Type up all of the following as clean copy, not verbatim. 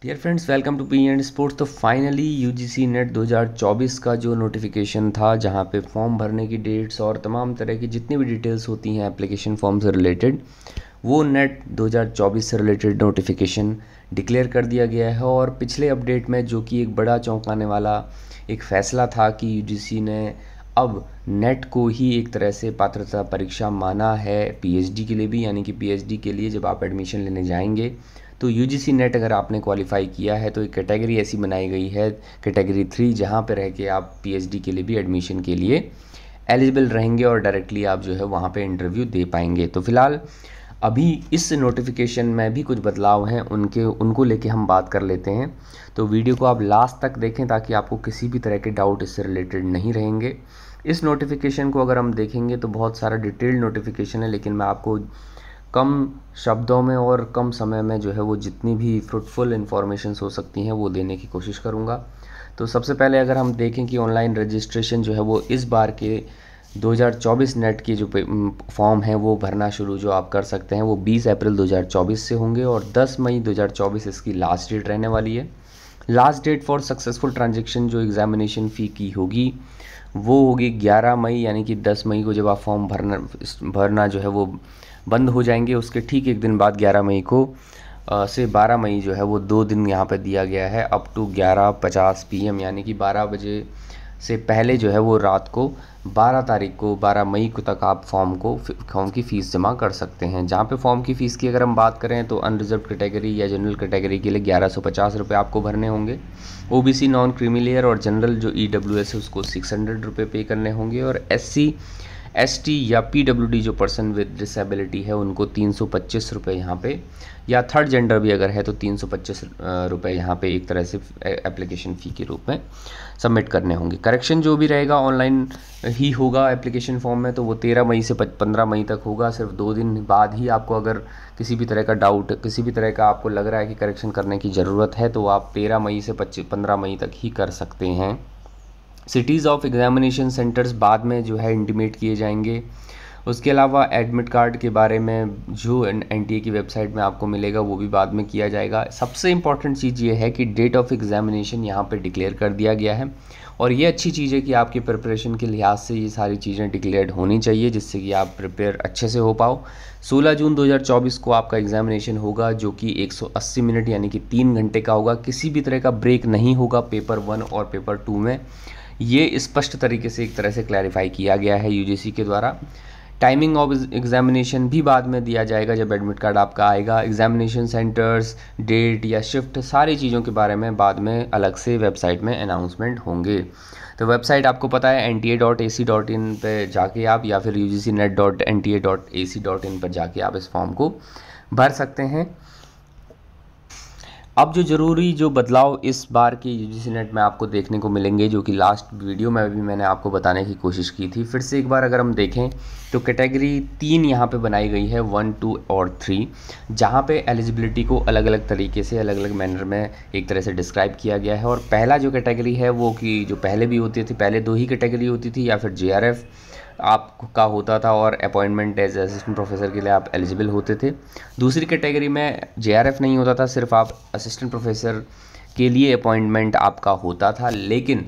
Dear friends, welcome to P and sports. तो finally UGC NET 2024 का जो notification था, जहां पे फॉर्म भरने की डेट्स और तमाम तरह की जितनी भी डिटेल्स होती हैं एप्लीकेशन फॉर्म से रिलेटेड, वो नेट 2024 से रिलेटेड नोटिफिकेशन डिक्लेयर कर दिया गया है। और पिछले अपडेट में जो कि एक बड़ा चौंकाने वाला एक फ़ैसला था कि यूजीसी ने अब नेट को ही एक तरह से पात्रता परीक्षा माना है पीएचडी के लिए भी, यानी कि पीएचडी के लिए जब आप एडमिशन लेने जाएंगे तो यूजीसी नेट अगर आपने क्वालिफाई किया है तो एक कैटेगरी ऐसी बनाई गई है, कैटेगरी 3, जहाँ पर रह के आप पीएचडी के लिए भी एडमिशन के लिए एलिजिबल रहेंगे और डायरेक्टली आप जो है वहाँ पे इंटरव्यू दे पाएंगे। तो फिलहाल अभी इस नोटिफिकेशन में भी कुछ बदलाव हैं, उनको लेके हम बात कर लेते हैं। तो वीडियो को आप लास्ट तक देखें ताकि आपको किसी भी तरह के डाउट इससे रिलेटेड नहीं रहेंगे। इस नोटिफिकेशन को अगर हम देखेंगे तो बहुत सारा डिटेल्ड नोटिफिकेशन है, लेकिन मैं आपको कम शब्दों में और कम समय में जो है वो जितनी भी फ्रूटफुल इन्फॉर्मेशन्स हो सकती हैं वो देने की कोशिश करूँगा। तो सबसे पहले अगर हम देखें कि ऑनलाइन रजिस्ट्रेशन जो है वो इस बार के 2024 नेट की जो फॉर्म है वो भरना शुरू जो आप कर सकते हैं वो 20 अप्रैल 2024 से होंगे और 10 मई 2024 इसकी लास्ट डेट रहने वाली है। Last date for successful transaction जो एग्जामिनेशन फ़ी की होगी वो होगी 11 मई, यानी कि 10 मई को जब आप फॉर्म भरना जो है वो बंद हो जाएंगे, उसके ठीक एक दिन बाद 11 मई को से 12 मई जो है वो 2 दिन यहाँ पे दिया गया है, अप टू 11:50 PM, यानी कि 12 बजे से पहले जो है वो रात को 12 तारीख को 12 मई को तक आप फॉर्म की फ़ीस जमा कर सकते हैं। जहाँ पे फॉर्म की फ़ीस की अगर हम बात करें तो अनरिजर्व कैटेगरी या जनरल कैटेगरी के लिए 1150 रुपये आपको भरने होंगे। ओबीसी, नॉन क्रीमी लेयर और जनरल जो ईडब्ल्यूएस है उसको 600 रुपये पे करने होंगे और एससी, एसटी या पीडब्ल्यूडी जो पर्सन विद डिसेबिलिटी है उनको 325 रुपये यहाँ पे, या थर्ड जेंडर भी अगर है तो 325 रुपये यहाँ पे एक तरह से एप्लीकेशन फ़ी के रूप में सबमिट करने होंगे। करेक्शन जो भी रहेगा ऑनलाइन ही होगा एप्लीकेशन फॉर्म में, तो वो 13 मई से 15 मई तक होगा। सिर्फ 2 दिन बाद ही आपको अगर किसी भी तरह का डाउट, किसी भी तरह का आपको लग रहा है कि करेक्शन करने की ज़रूरत है तो आप 13 मई से 15 मई तक ही कर सकते हैं। सिटीज़ ऑफ एग्जामिनेशन सेंटर्स बाद में जो है इंटीमेट किए जाएंगे। उसके अलावा एडमिट कार्ड के बारे में जो एनटीए की वेबसाइट में आपको मिलेगा वो भी बाद में किया जाएगा। सबसे इम्पॉर्टेंट चीज़ ये है कि डेट ऑफ एग्जामिनेशन यहाँ पे डिक्लेयर कर दिया गया है और ये अच्छी चीज़ है कि आपकी प्रिपरेशन के लिहाज से ये सारी चीज़ें डिक्लेयर्ड होनी चाहिए जिससे कि आप प्रिपेयर अच्छे से हो पाओ। 16 जून 2024 को आपका एग्जामिनेशन होगा जो कि 180 मिनट यानी कि 3 घंटे का होगा। किसी भी तरह का ब्रेक नहीं होगा पेपर 1 और पेपर 2 में। ये स्पष्ट तरीके से एक तरह से क्लैरिफाई किया गया है यूजीसी के द्वारा। टाइमिंग ऑफ एग्जामिनेशन भी बाद में दिया जाएगा जब एडमिट कार्ड आपका आएगा। एग्जामिनेशन सेंटर्स, डेट या शिफ्ट, सारी चीज़ों के बारे में बाद में अलग से वेबसाइट में अनाउंसमेंट होंगे। तो वेबसाइट आपको पता है nta.ac.in पे जाके आप, या फिर ugcnet.nta.ac.in पर जाके आप इस फॉर्म को भर सकते हैं। अब जो ज़रूरी जो बदलाव इस बार के यूजीसी नेट में आपको देखने को मिलेंगे, जो कि लास्ट वीडियो में भी मैंने आपको बताने की कोशिश की थी, फिर से एक बार अगर हम देखें तो कैटेगरी 3 यहाँ पे बनाई गई है, 1, 2 और 3, जहाँ पे एलिजिबिलिटी को अलग अलग तरीके से अलग अलग मैनर में एक तरह से डिस्क्राइब किया गया है। और पहला जो कैटेगरी है वो कि जो पहले भी होती थी, पहले 2 ही कैटेगरी होती थी, या फिर जेआरएफ आपका होता था और अपॉइंटमेंट एज असिस्टेंट प्रोफेसर के लिए आप एलिजिबल होते थे। दूसरी कैटेगरी में जेआरएफ नहीं होता था, सिर्फ आप असिस्टेंट प्रोफेसर के लिए अपॉइंटमेंट आपका होता था। लेकिन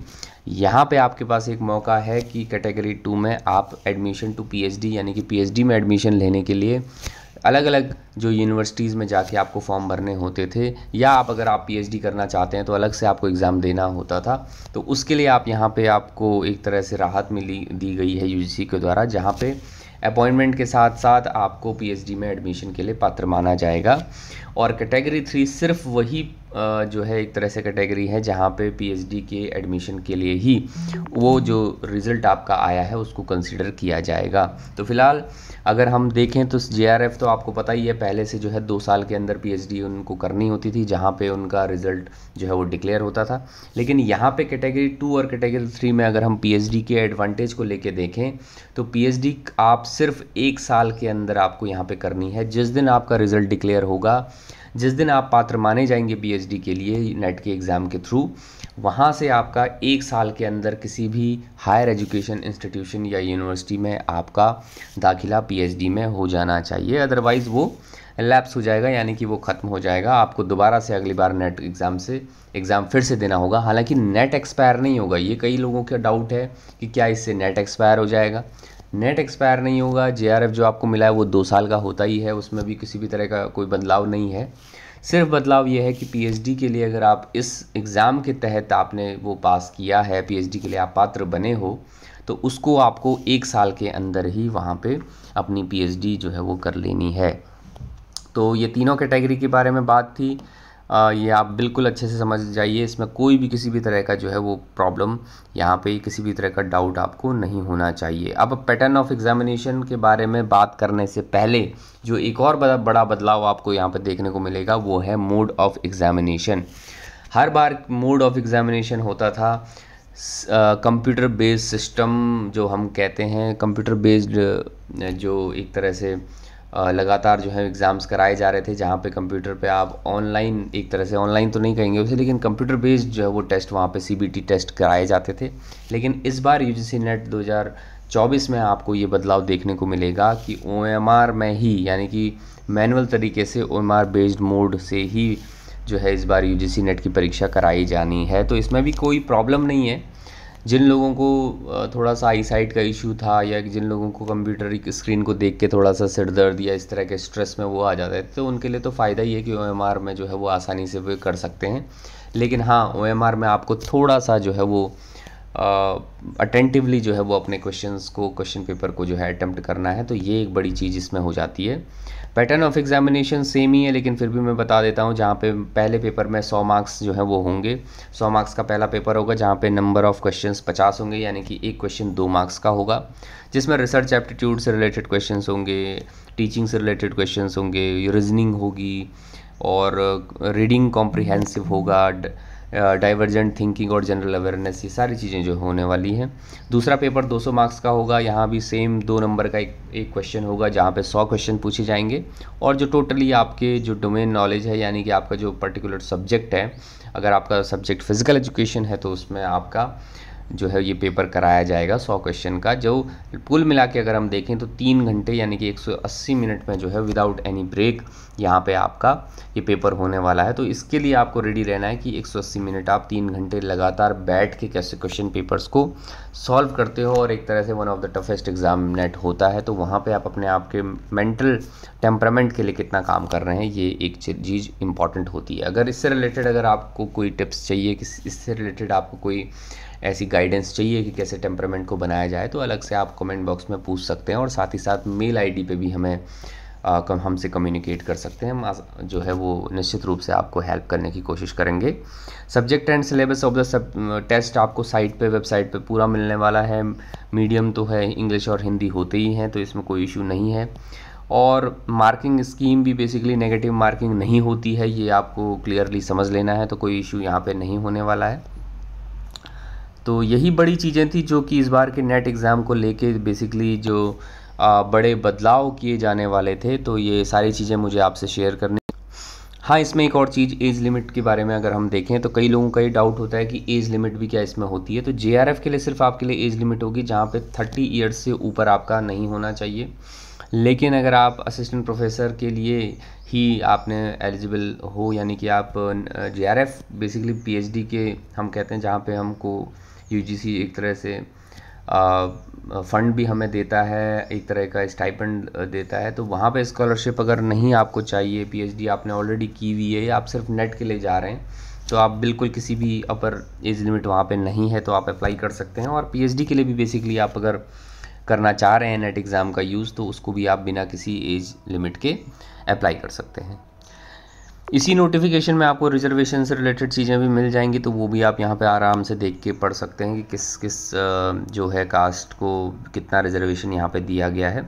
यहाँ पे आपके पास एक मौका है कि कैटेगरी 2 में आप एडमिशन टू पीएचडी यानी कि पीएचडी में एडमिशन लेने के लिए अलग अलग जो यूनिवर्सिटीज़ में जाके आपको फॉर्म भरने होते थे, या आप अगर आप पीएचडी करना चाहते हैं तो अलग से आपको एग्ज़ाम देना होता था। तो उसके लिए आप यहाँ पे आपको एक तरह से राहत दी गई है यूजीसी के द्वारा, जहाँ पे अपॉइंटमेंट के साथ साथ आपको पीएचडी में एडमिशन के लिए पात्र माना जाएगा। और कैटेगरी 3 सिर्फ वही जो है एक तरह से कैटेगरी है जहाँ पे पीएचडी के एडमिशन के लिए ही वो जो रिज़ल्ट आपका आया है उसको कंसीडर किया जाएगा। तो फिलहाल अगर हम देखें तो जेआरएफ तो आपको पता ही है, पहले से जो है 2 साल के अंदर पीएचडी उनको करनी होती थी, जहाँ पे उनका रिज़ल्ट जो है वो डिक्लेयर होता था। लेकिन यहाँ पे कैटेगरी 2 और कैटेगरी 3 में अगर हम पीएचडी के एडवांटेज को लेके देखें तो पीएचडी आप सिर्फ 1 साल के अंदर आपको यहाँ पे करनी है। जिस दिन आपका रिज़ल्ट डिक्लेयर होगा, जिस दिन आप पात्र माने जाएंगे पीएचडी के लिए नेट के एग्ज़ाम के थ्रू, वहाँ से आपका 1 साल के अंदर किसी भी हायर एजुकेशन इंस्टीट्यूशन या यूनिवर्सिटी में आपका दाखिला पीएचडी में हो जाना चाहिए। अदरवाइज़ वो लैप्स हो जाएगा, यानी कि वो ख़त्म हो जाएगा। आपको दोबारा से अगली बार नेट एग्ज़ाम फिर से देना होगा। हालांकि नेट एक्सपायर नहीं होगा, ये कई लोगों का डाउट है कि क्या इससे नेट एक्सपायर हो जाएगा। नेट एक्सपायर नहीं होगा। JRF जो आपको मिला है वो 2 साल का होता ही है, उसमें भी किसी भी तरह का कोई बदलाव नहीं है। सिर्फ बदलाव ये है कि PhD के लिए अगर आप इस एग्ज़ाम के तहत आपने वो पास किया है, PhD के लिए आप पात्र बने हो, तो उसको आपको 1 साल के अंदर ही वहाँ पे अपनी PhD जो है वो कर लेनी है। तो ये तीनों कैटेगरी के बारे में बात थी। ये आप बिल्कुल अच्छे से समझ जाइए, इसमें कोई भी किसी भी तरह का जो है वो प्रॉब्लम, यहाँ पे किसी भी तरह का डाउट आपको नहीं होना चाहिए। अब पैटर्न ऑफ एग्जामिनेशन के बारे में बात करने से पहले जो एक और बड़ा बदलाव आपको यहाँ पे देखने को मिलेगा वो है mode of examination. Her bar mode of examination होता था कंप्यूटर बेस्ड सिस्टम, जो हम कहते हैं कंप्यूटर बेस्ड, जो एक तरह से लगातार जो है एग्ज़ाम्स कराए जा रहे थे, जहाँ पे कंप्यूटर पे आप ऑनलाइन, एक तरह से ऑनलाइन तो नहीं कहेंगे उसे, लेकिन कंप्यूटर बेस्ड जो है वो टेस्ट वहाँ पे CBT टेस्ट कराए जाते थे। लेकिन इस बार UGC नेट 2024 में आपको ये बदलाव देखने को मिलेगा कि OMR में ही, यानी कि मैनुअल तरीके से OMR बेस्ड मोड से ही जो है इस बार UGC नेट की परीक्षा कराई जानी है। तो इसमें भी कोई प्रॉब्लम नहीं है। जिन लोगों को थोड़ा सा आई साइट का इशू था, या जिन लोगों को कंप्यूटर की स्क्रीन को देख के थोड़ा सा सिर दर्द या इस तरह के स्ट्रेस में वो आ जाते थे, तो उनके लिए तो फ़ायदा ही है कि OMR में जो है वो आसानी से वो कर सकते हैं। लेकिन हाँ, OMR में आपको थोड़ा सा जो है वो अटेंटिवली जो है वो अपने क्वेश्चन पेपर को जो है अटेम्प्ट करना है। तो ये एक बड़ी चीज़ इसमें हो जाती है। पैटर्न ऑफ एग्जामिनेशन सेम ही है, लेकिन फिर भी मैं बता देता हूँ। जहाँ पे पहले पेपर में 100 मार्क्स जो है वो होंगे। 100 मार्क्स का पहला पेपर होगा, जहाँ पे नंबर ऑफ़ क्वेश्चंस 50 होंगे, यानी कि एक क्वेश्चन 2 मार्क्स का होगा, जिसमें रिसर्च एप्टीट्यूड से रिलेटेड क्वेश्चंस होंगे, टीचिंग से रिलेटेड क्वेश्चंस होंगे, रीजनिंग होगी, और रीडिंग कॉम्प्रिहेंसिव होगा, डाइवर्जेंट थिंकिंग और जनरल अवेयरनेस, ये सारी चीज़ें जो होने वाली हैं। दूसरा पेपर 200 मार्क्स का होगा। यहाँ भी सेम 2 नंबर का एक क्वेश्चन होगा, जहाँ पे 100 क्वेश्चन पूछे जाएंगे, और जो टोटली आपके जो डोमेन नॉलेज है, यानी कि आपका जो पर्टिकुलर सब्जेक्ट है, अगर आपका सब्जेक्ट फिजिकल एजुकेशन है तो उसमें आपका जो है ये पेपर कराया जाएगा 100 क्वेश्चन का। जो कुल मिला के अगर हम देखें तो 3 घंटे यानी कि 180 मिनट में जो है विदाउट एनी ब्रेक यहाँ पे आपका ये पेपर होने वाला है। तो इसके लिए आपको रेडी रहना है कि 180 मिनट आप 3 घंटे लगातार बैठ के कैसे क्वेश्चन पेपर्स को सॉल्व करते हो। और एक तरह से one of the toughest exam net होता है, तो वहाँ पे आप अपने आप के मेंटल टेम्परामेंट के लिए कितना काम कर रहे हैं, ये एक चीज़ इंपॉर्टेंट होती है। अगर इससे रिलेटेड अगर आपको कोई टिप्स चाहिए, कि इससे रिलेटेड आपको कोई ऐसी गाइडेंस चाहिए कि कैसे टेम्परामेंट को बनाया जाए, तो अलग से आप कमेंट बॉक्स में पूछ सकते हैं। और साथ ही साथ मेल ID पे भी हमें हमसे कम्युनिकेट कर सकते हैं। हम जो है वो निश्चित रूप से आपको हेल्प करने की कोशिश करेंगे। Subject and syllabus of the test आपको वेबसाइट पे पूरा मिलने वाला है। मीडियम तो है, इंग्लिश और हिंदी होते ही हैं, तो इसमें कोई इशू नहीं है। और मार्किंग स्कीम भी बेसिकली नेगेटिव मार्किंग नहीं होती है, ये आपको क्लियरली समझ लेना है। तो कोई इशू यहाँ पे नहीं होने वाला है। तो यही बड़ी चीज़ें थी जो कि इस बार के नेट एग्ज़ाम को लेके बेसिकली जो बड़े बदलाव किए जाने वाले थे, तो ये सारी चीज़ें मुझे आपसे शेयर करनी। हाँ, इसमें एक और चीज़, एज लिमिट के बारे में अगर हम देखें तो कई लोगों का ये डाउट होता है कि एज लिमिट भी क्या इसमें होती है। तो JRF के लिए सिर्फ आपके लिए एज लिमिट होगी, जहाँ पे 30 ईयर्स से ऊपर आपका नहीं होना चाहिए। लेकिन अगर आप असिस्टेंट प्रोफेसर के लिए ही आपने एलिजिबल हो, यानी कि आप JRF बेसिकली PhD के हम कहते हैं, जहाँ पे हमको UGC एक तरह से फ़ंड भी हमें देता है, एक तरह का स्टाइपेंड देता है। तो वहाँ पे स्कॉलरशिप अगर नहीं आपको चाहिए, PhD आपने ऑलरेडी की हुई है, या आप सिर्फ नेट के लिए जा रहे हैं, तो आप बिल्कुल किसी भी अपर एज लिमिट वहाँ पे नहीं है, तो आप अप्लाई कर सकते हैं। और PhD के लिए भी बेसिकली आप अगर करना चाह रहे हैं नेट एग्ज़ाम का यूज़, तो उसको भी आप बिना किसी एज लिमिट के अप्लाई कर सकते हैं। इसी नोटिफिकेशन में आपको रिजर्वेशन से रिलेटेड चीज़ें भी मिल जाएंगी, तो वो भी आप यहाँ पे आराम से देख के पढ़ सकते हैं कि किस किस जो है कास्ट को कितना रिजर्वेशन यहाँ पे दिया गया है।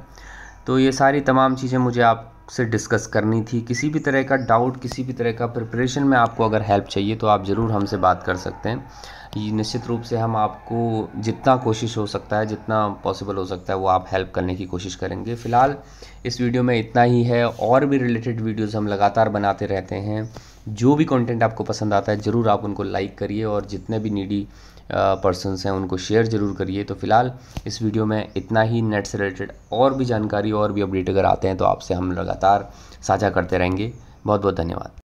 तो ये सारी तमाम चीज़ें मुझे आपसे डिस्कस करनी थी। किसी भी तरह का डाउट, किसी भी तरह का प्रिपरेशन में आपको अगर हेल्प चाहिए तो आप ज़रूर हमसे बात कर सकते हैं। ये निश्चित रूप से हम आपको जितना कोशिश हो सकता है, जितना पॉसिबल हो सकता है, वो आप हेल्प करने की कोशिश करेंगे। फ़िलहाल इस वीडियो में इतना ही है, और भी रिलेटेड वीडियोस हम लगातार बनाते रहते हैं। जो भी कंटेंट आपको पसंद आता है ज़रूर आप उनको लाइक करिए, और जितने भी नीडी पर्सन्स हैं उनको शेयर ज़रूर करिए। तो फिलहाल इस वीडियो में इतना ही। नेट से रिलेटेड और भी जानकारी और भी अपडेट अगर आते हैं तो आपसे हम लगातार साझा करते रहेंगे। बहुत बहुत धन्यवाद।